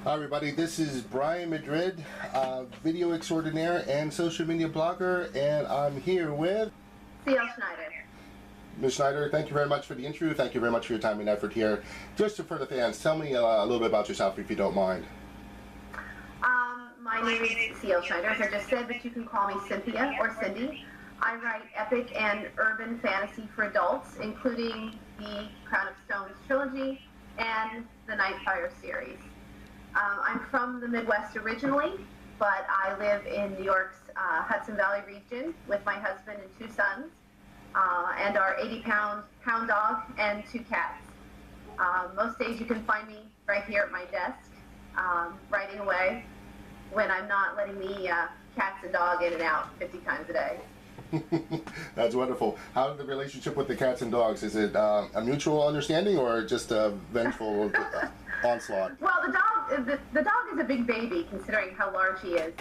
Hi everybody, this is Brian Madrid, video extraordinaire and social media blogger, and I'm here with C.L.Schneider. Ms. Schneider. Thank you very much for the interview. Thank you very much for your time and effort here. Just for the fans, tell me a little bit about yourself if you don't mind. My name is C.L. Schneider, as I just said, but you can call me Cynthia or Cindy. I write epic and urban fantasy for adults, including the Crown of Stones trilogy and the Nightfire series. I'm from the Midwest originally, but I live in New York's Hudson Valley region with my husband and 2 sons, and our 80-pound dog and 2 cats. Most days you can find me right here at my desk, writing away when I'm not letting the cats and dog in and out 50 times a day. That's wonderful. How is the relationship with the cats and dogs? Is it a mutual understanding or just a vengeful onslaught? Well, the dog is a big baby considering how large he is.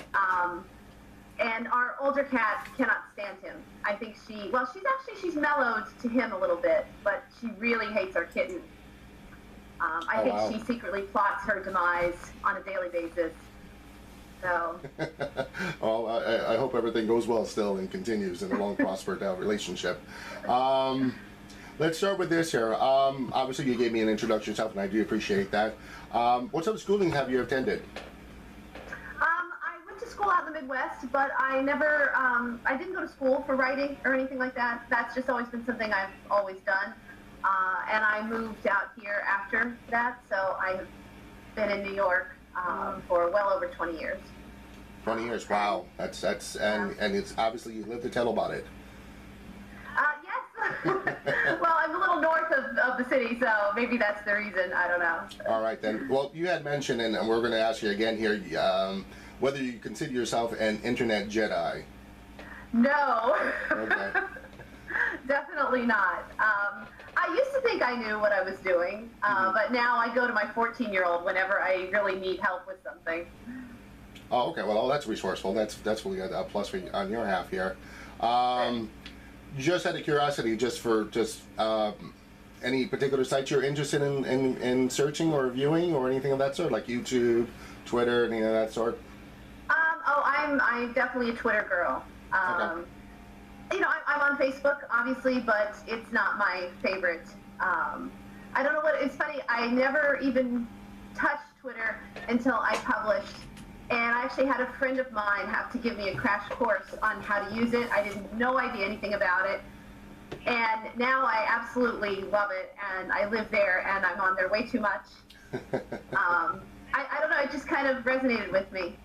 And our older cat cannot stand him. I think she's mellowed to him a little bit, but she really hates our kitten. I think wow. She secretly plots her demise on a daily basis. So. Well, I hope everything goes well still and continues in a long, prospered relationship. Let's start with this here. Obviously, you gave me an introduction yourself, and I do appreciate that. What sort of schooling have you attended? I went to school out in the Midwest, but I never, I didn't go to school for writing or anything like that. That's just always been something I've always done. And I moved out here after that, so I've been in New York for well over 20 years. 20 years, wow. And it's obviously you live to tell about it. Yes. Well, I'm a little north of the city, so maybe that's the reason. I don't know. All right, then. Well, you had mentioned, and we're going to ask you again here, whether you consider yourself an internet Jedi. No. Okay. Definitely not. I used to think I knew what I was doing, but now I go to my 14-year-old whenever I really need help with something. Oh, okay. Well, that's resourceful. That's really a plus on your half here. Just out of curiosity, any particular sites you're interested in searching or viewing or anything of that sort, like YouTube, Twitter, anything of that sort? I'm definitely a Twitter girl. Okay. You know, I'm on Facebook, obviously, but it's not my favorite. I don't know what, it's funny, I never even touched Twitter until I published, and I actually had a friend of mine have to give me a crash course on how to use it. I didn't no idea anything about it, and now I absolutely love it, and I live there, and I'm on there way too much. I don't know, it just kind of resonated with me.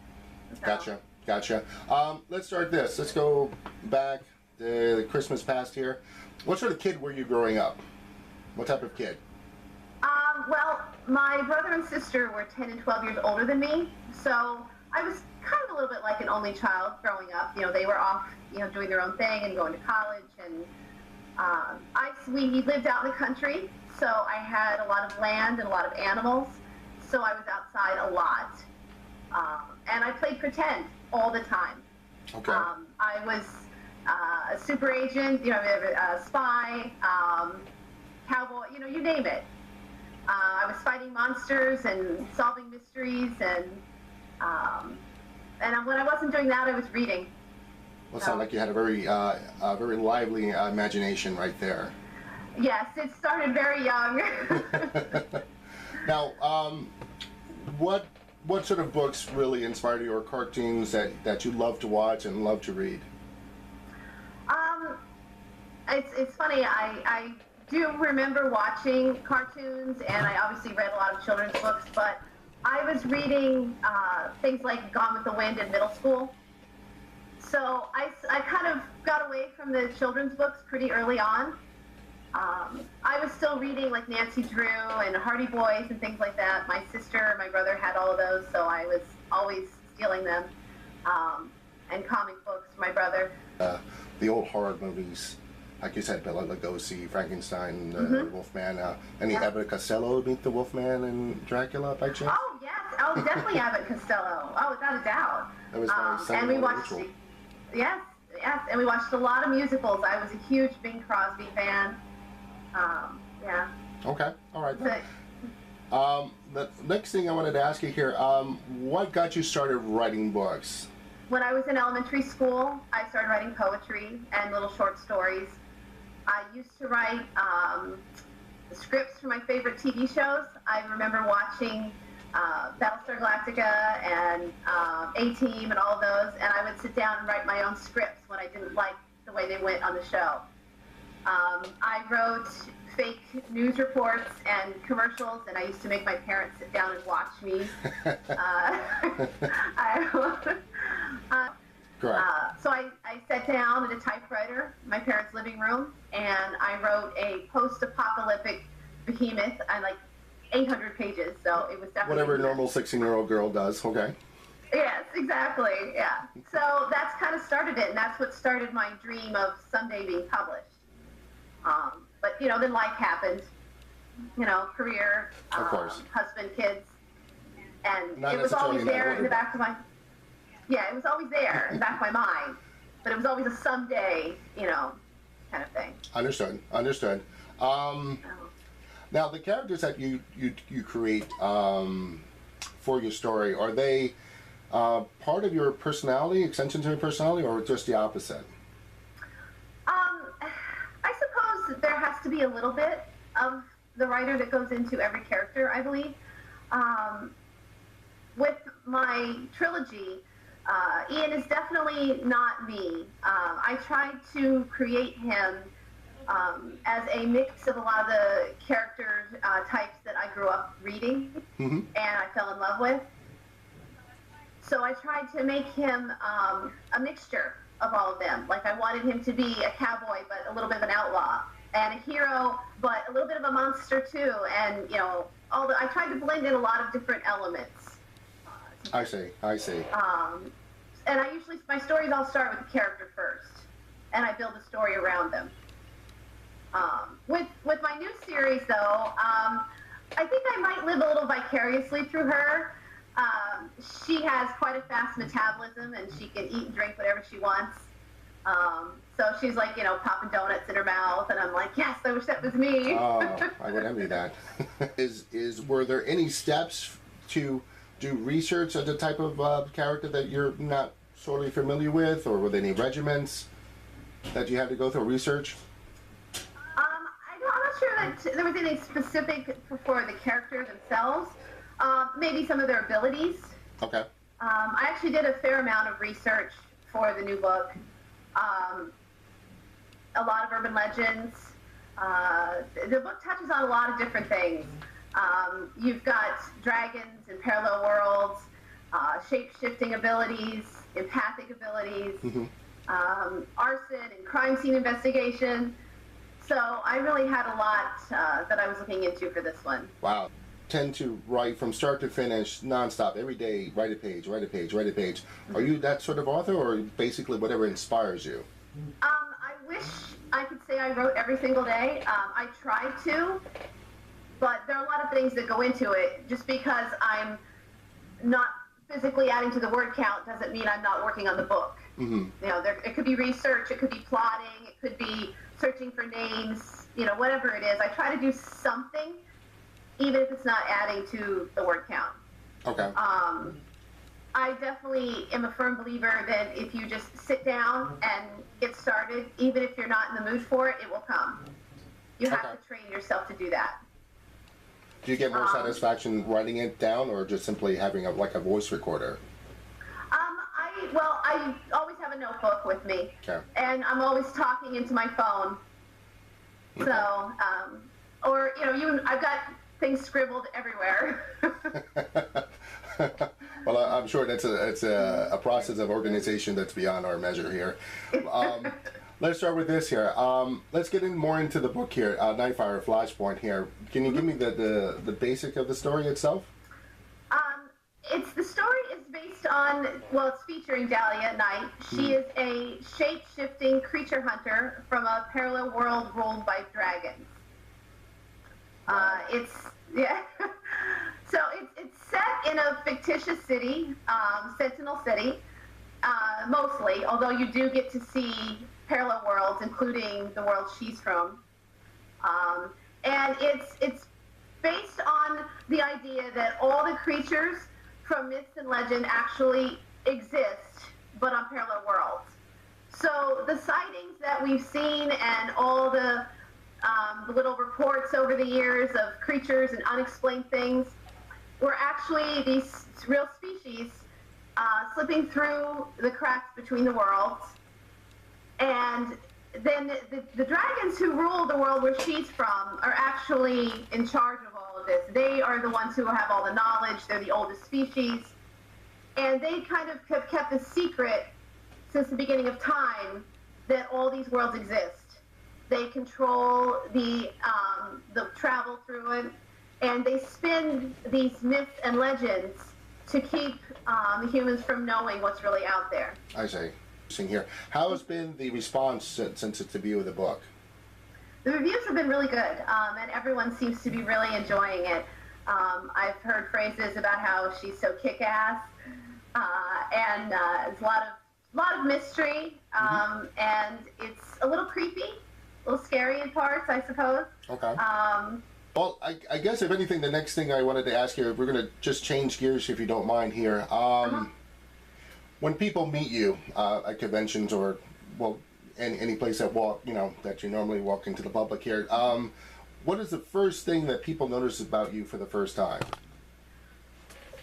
So. Gotcha. Let's start this. Let's go back. The Christmas past here. What sort of kid were you growing up? What type of kid? Well, my brother and sister were 10 and 12 years older than me, so I was kind of a little bit like an only child growing up. You know, they were off, doing their own thing and going to college, and we lived out in the country, so I had a lot of land and a lot of animals, so I was outside a lot, and I played pretend all the time. Okay. I was a super agent, a spy, cowboy, you name it. I was fighting monsters and solving mysteries, and when I wasn't doing that, I was reading. Well, it sounds like you had a very lively imagination right there. Yes, it started very young. Now, what sort of books really inspired you, or cartoons that you love to watch and love to read? It's funny, I do remember watching cartoons, and I obviously read a lot of children's books, but I was reading things like Gone with the Wind in middle school. So I kind of got away from the children's books pretty early on. I was still reading like Nancy Drew and Hardy Boys and things like that. My sister and my brother had all of those, so I was always stealing them. And comic books, my brother. The old horror movies, like you said, Bela Lugosi, Frankenstein, Wolfman. Any Abbott Costello meet the Wolfman and Dracula by chance? Oh yes, definitely Abbott Costello. Oh, without a doubt. That was very and we watched, yes, and we watched a lot of musicals. I was a huge Bing Crosby fan. Yeah. Okay, all right. The next thing I wanted to ask you here, what got you started writing books? When I was in elementary school, I started writing poetry and little short stories. I used to write scripts for my favorite TV shows. I remember watching Battlestar Galactica and A-Team and all of those, and I would sit down and write my own scripts when I didn't like the way they went on the show. I wrote fake news reports and commercials, and I used to make my parents sit down and watch me. Correct. So I sat down at a typewriter in my parents' living room, and I wrote a post-apocalyptic behemoth. I like 800 pages, so it was definitely Whatever a normal 16-year-old girl does, okay. Yes, exactly, yeah. So that's kind of started it, and that's what started my dream of someday being published. But, you know, then life happened, you know, career, of course. husband, kids, and Not it was always there in the order. back of my, yeah, it was always there in the back of my mind, but it was always a someday, you know, kind of thing. Understood, understood. Now, the characters that you create for your story, are they part of your personality, extensions of your personality, or just the opposite? I suppose there has to be a little bit of the writer that goes into every character, I believe. With my trilogy, Ian is definitely not me. I tried to create him as a mix of a lot of the character types that I grew up reading and I fell in love with. So I tried to make him a mixture of all of them. Like I wanted him to be a cowboy, but a little bit of an outlaw, and a hero, but a little bit of a monster too. And you know, I tried to blend in a lot of different elements. I see. And I usually, my stories all start with the character first, and I build a story around them. With my new series, though, I think I might live a little vicariously through her. She has quite a fast metabolism, and she can eat and drink whatever she wants. So she's like, you know, popping donuts in her mouth, and I'm like, yes, I wish that was me. Oh, I would envy that. Were there any steps to do research of the type of character that you're not sorely familiar with, or were there any regiments that you had to go through research? I'm not sure that there was any specific for the character themselves. Maybe some of their abilities. Okay. I actually did a fair amount of research for the new book. A lot of urban legends. The book touches on a lot of different things. You've got dragons and parallel worlds, shape-shifting abilities, empathic abilities, arson and crime scene investigation. So I really had a lot that I was looking into for this one. Wow. Tend to write from start to finish nonstop every day, write a page. Are you that sort of author, or basically whatever inspires you? I wish I could say I wrote every single day. I try to, but there are a lot of things that go into it. Just because I'm not physically adding to the word count doesn't mean I'm not working on the book. You know, it could be research, it could be plotting, it could be searching for names, you know, whatever it is. I try to do something, even if it's not adding to the word count. Okay. I definitely am a firm believer that if you just sit down and get started, even if you're not in the mood for it, it will come. You have to train yourself to do that. Do you get more satisfaction writing it down, or just simply having a voice recorder? I always have a notebook with me, and I'm always talking into my phone. So, or you know, I've got things scribbled everywhere. Well, I'm sure it's a process of organization that's beyond our measure here. Let's start with this here. Let's get more into the book here, Nite Fire Flash Point here. Can you give me the basic of the story itself? The story is based on, well, it's featuring Dahlia Knight. She is a shape-shifting creature hunter from a parallel world ruled by dragons. So it's set in a fictitious city, Sentinel City, mostly, although you do get to see parallel worlds, including the world she's from. And it's based on the idea that all the creatures from myths and legend actually exist, but on parallel worlds. So the sightings that we've seen and all the little reports over the years of creatures and unexplained things were actually these real species slipping through the cracks between the worlds. And then the dragons who rule the world where she's from are actually in charge of all of this. They are the ones who have all the knowledge. They're the oldest species. And they kind of have kept a secret since the beginning of time that all these worlds exist. They control the travel through it, and they spin these myths and legends to keep the humans from knowing what's really out there. I see. Here, how has been the response since its debut of the book? The reviews have been really good, and everyone seems to be really enjoying it. I've heard phrases about how she's so kick-ass, and it's a lot of mystery, and it's a little creepy, a little scary in parts, I suppose. Okay. Well, I guess if anything, the next thing I wanted to ask you, we're going to just change gears if you don't mind here. When people meet you at conventions or, well, any place that that you normally walk into the public here, what is the first thing that people notice about you for the first time?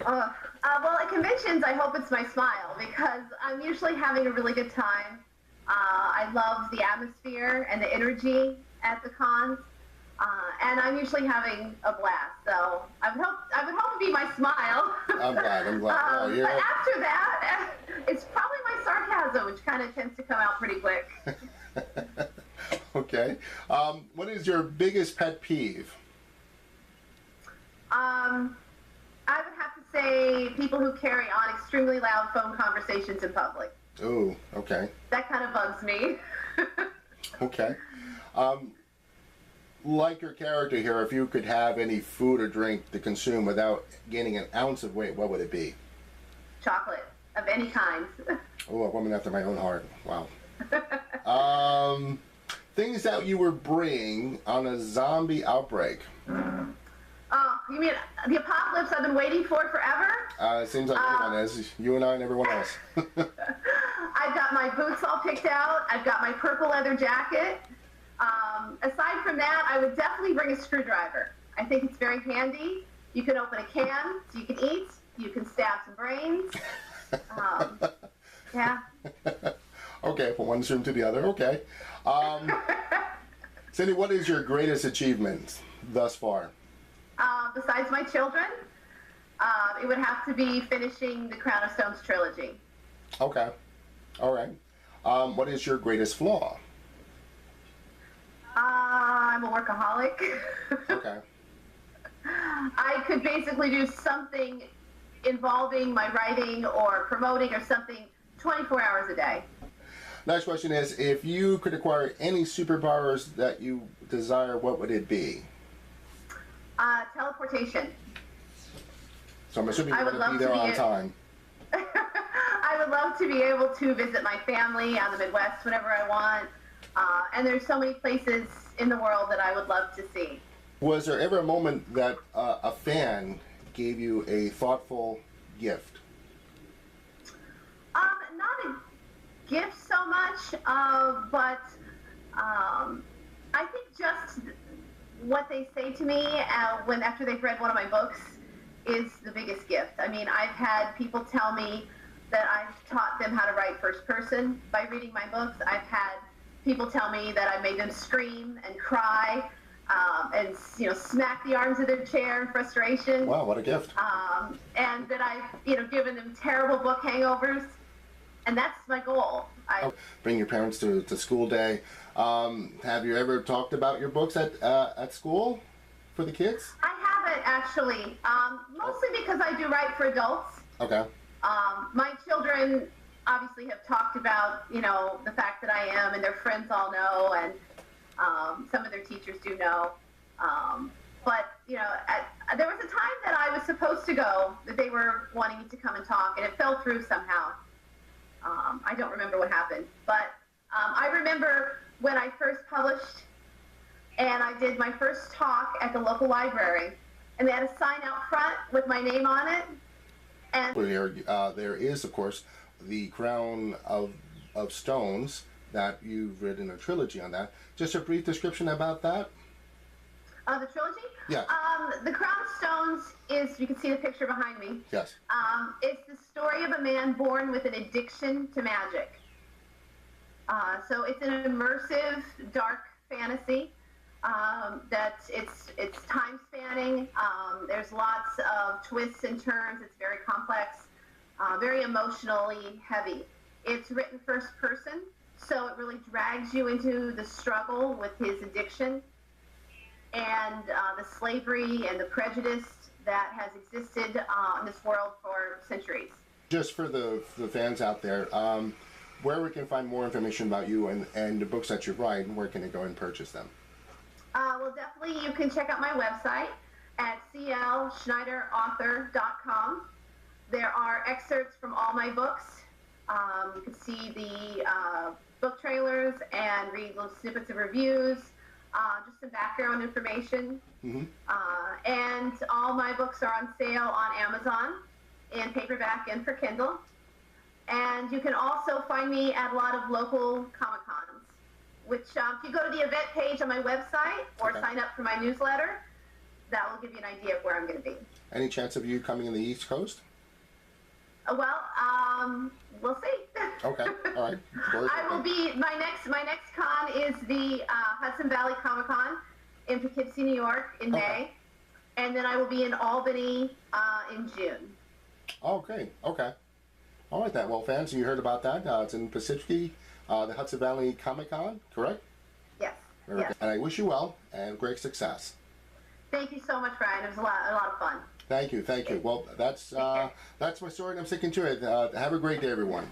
Well, at conventions, I hope it's my smile, because I'm usually having a really good time. I love the atmosphere and the energy at the cons, and I'm usually having a blast. So I would hope it be my smile. I'm glad. But after that, it's probably my sarcasm, which kind of tends to come out pretty quick. Okay. What is your biggest pet peeve? I would have to say people who carry on extremely loud phone conversations in public. Oh, okay. That kind of bugs me. Okay. Like your character here, if you could have any food or drink to consume without gaining an ounce of weight, what would it be? Chocolate of any kind. Oh, a woman after my own heart. Wow. Things that you would bring on a zombie outbreak. Oh, you mean the apocalypse I've been waiting for forever? It seems like everyone is. You and I and everyone else. I've got my boots all picked out. I've got my purple leather jacket. Aside from that, I would definitely bring a screwdriver. I think it's very handy. You can open a can so you can eat. You can stab some brains. Yeah. Okay, from one extreme to the other. Okay. Cindy, what is your greatest achievement thus far? Besides my children, it would have to be finishing the Crown of Stones trilogy. Okay. All right. What is your greatest flaw? I'm a workaholic. Okay. I could basically do something involving my writing or promoting or something 24 hours a day. Next question is, if you could acquire any superpowers that you desire, what would it be? Teleportation. So I'm assuming you want to be there on time. I would love to be able to visit my family out in the Midwest whenever I want. And there's so many places in the world that I would love to see. Was there ever a moment that a fan gave you a thoughtful gift? Not a gift so much, but I think just what they say to me after they've read one of my books is the biggest gift. I mean, I've had people tell me that I've taught them how to write first person by reading my books. I've had people tell me that I made them scream and cry and smack the arms of their chair in frustration. Wow, what a gift! And that I've given them terrible book hangovers, and that's my goal. Bring your parents to school day. Have you ever talked about your books at school for the kids? I haven't actually, mostly because I do write for adults. Okay. My children obviously have talked about, the fact that I am, and their friends all know, and some of their teachers do know. But, there was a time that I was supposed to go, that they were wanting me to come and talk, and it fell through somehow. I don't remember what happened, but I remember when I first published, and I did my first talk at the local library, and they had a sign out front with my name on it. And there is, of course, the Crown of Stones that you've written a trilogy on that. Just a brief description about that. The trilogy? Yeah. The Crown of Stones is, you can see the picture behind me. Yes. It's the story of a man born with an addiction to magic. So it's an immersive, dark fantasy. That it's time spanning. There's lots of twists and turns. It's very complex, very emotionally heavy. It's written first person, so it really drags you into the struggle with his addiction and the slavery and the prejudice that has existed in this world for centuries. Just for the fans out there, where we can find more information about you and the books that you write, and where can they go and purchase them? Well, definitely you can check out my website at C.L.SchneiderAuthor.com. There are excerpts from all my books. You can see the book trailers and read little snippets of reviews, just some background information. Mm-hmm. And all my books are on sale on Amazon in paperback and for Kindle. And you can also find me at a lot of local Comic-Cons, which if you go to the event page on my website or sign up for my newsletter, that will give you an idea of where I'm going to be. Any chance of you coming in the East Coast? Well, we'll see. Okay, all right. I will be, my next con is the Hudson Valley Comic-Con in Poughkeepsie, New York in May. And then I will be in Albany in June. Okay. All right, then. Well, fans, you heard about that. It's in Poughkeepsie, the Hudson Valley Comic-Con, correct? Yes. Very good. And I wish you well and great success. Thank you so much, Brian. It was a lot of fun. Thank you. Well, that's my story, and I'm sticking to it. Have a great day, everyone.